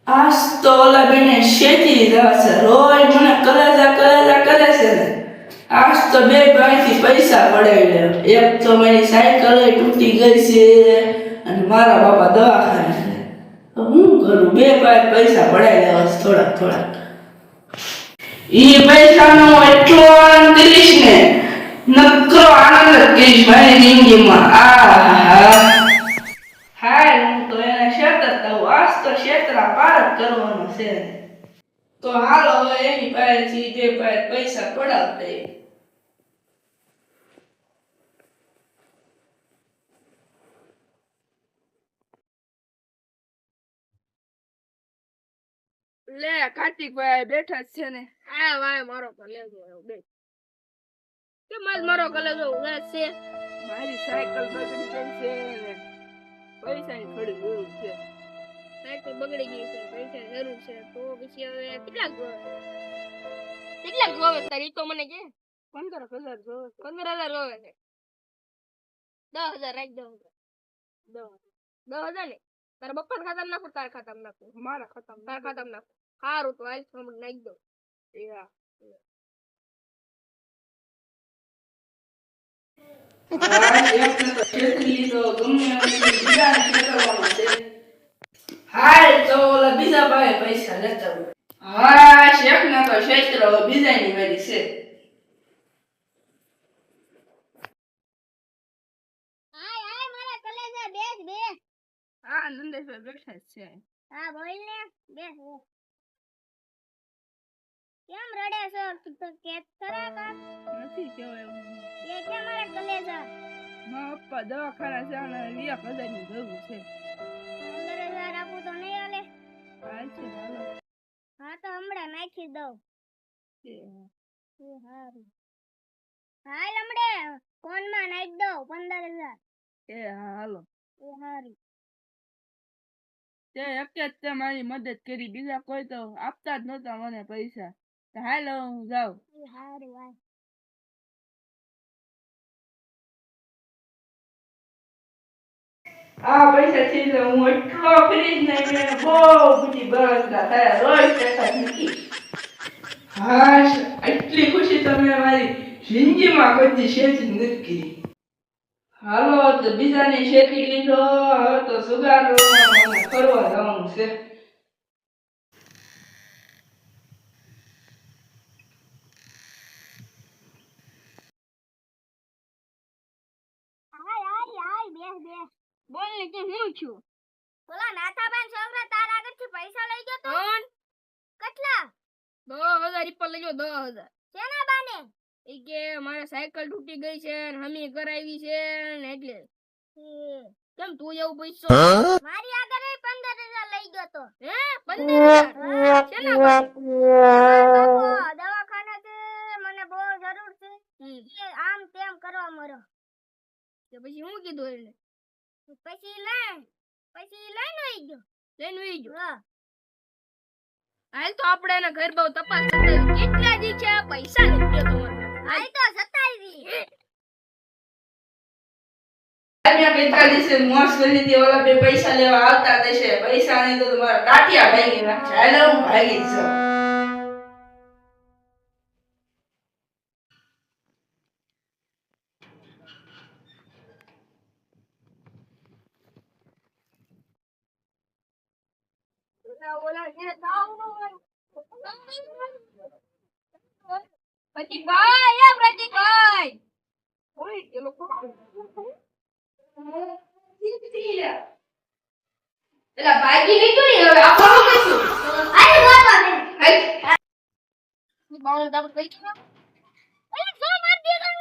આજ તો ઓલા બેને શેકી દીધા છે. રોજ મને કલેજા કરે છે ને. આજ તો બે ભાઈથી પૈસા પડાવી લે. એક તો મારી સાયકલ તૂટી ગઈ છે અને મારા બાપા દવાખાને છે. તો હું કરું? બે ભાઈ પૈસા પડાવી લેવા છે થોડા. ઈ પૈસાનો એટલો આનંદ કરીશ ને, નકરો આનંદ જ કરીશ મારી જિંદગીમાં. હાય હું તો એને છેતરતા હું. આજ તો છેતરા પાર જ કરવાનો છે. તો હાલો હવે એની પાસેથી બે પૈસા પડાવતા. લે કાર્તિકભાઈ બેઠા જ છે ને. આ વાય મારો કલેજો બે કેમ આજ મારો કલેજો ઉદાસ છે? મારી સાયકલ બગડી ગઈ છે ને પૈસાની થોડી જરૂર છે. સાયકલ બગડી ગઈ છે, પૈસા જરૂર છે, તો પછી હવે કેટલાક જોવે તારી તો મને કે 15,000 જોવે. 15,000 જોવે છે. 10,000 રાખ દઉં. 10,000 ને તારા બપ્પા ખાતામાં નાખો, તારા ખાતામાં નાખો, મારા ખાતામાં તારા ખાતામાં નાખો. સારું તો હાલ હમણાં નાખી દઉં. યા બીજા પાસે પૈસા લેતા હોય. હા શેખ ના તો ક્ષેત્ર બીજાની વારી છે. હાય મારા કલેજા બે હા નંદેશભાઈ બેઠા જ છે. હા બોલ ને બે કેમ રડે છો? તો કે ખરા કા નથી કેવું એવું. એ કે મારા કલેજા મારા પપ્પા દવાખાના છે અને 20,000 ની જરૂર છે. 15,000 આપું તો નહીં હાલે? હાલ છે હાલો. હા તો હમણાં નાખી દઉં. હારું હાલ હમણાં ફોનમાં નાખી દઉં 15,000. એ હા હાલો. એ હારું તે એક જ તે મારી મદદ કરી, બીજા કોઈ તો આપતા જ નહોતા મને પૈસા. તો હાલો હું જાઉં. એ હારું હાલ. આ પૈસા થી તો હું એટલો ફ્રીજ નહીં મેં બહુ બધી બળતરા થયા. રોજ પૈસા મૂકી. હા એટલી ખુશી તો મેં મારી જિંદગીમાં કોઈ શેતી નથી કરી. હાલો તો બીજાની શેતી લીધો. હવે તો સુગારો ફરવા જવાનું છે. હાય બે બોલ ને કે હું છું? બોલા નાથાબાન છોકરા તારા આગળથી પૈસા લઈ ગયો તો? કેટલા? 10,000 ઉપર લઈ ગયો. 10,000 શેના બાને? ઈ કે મારે સાયકલ તૂટી ગઈ છે ને હમી કરાવી છે ને એટલે. કેમ તું એવું પૈસો? મારી આગળ 15,000 લઈ ગયો તો. હે 15,000? શેના બાને? દવાખાને છે, મને બહુ જરૂર છે. આમ તેમ કરવા મરો. તો પછી હું કીધું એને? પછી લઈને આવી ગયો. હા હાલ તો આપણે એના ઘર બહુ તપાસ કરતા કેટલા દી છે પૈસા નથી ગયો તમારે. હાલ તો 27 અહીંયા 45 મોસ કરી દીધી. ઓલા બે પૈસા લેવા આવતા દેશે. પૈસા નહીં તો તમારા ટાટિયા ભાગી નાખશે. હાલો હું ભાગી જાઉં. પ્રતિકભાઈ ઓય એ લોકો એલા ભાગી લીધું ને હવે આપણું કશું. અરે બોલવા દે. હાલ બાવળ દાબ કઈ છો? અરે જો માર દીકરા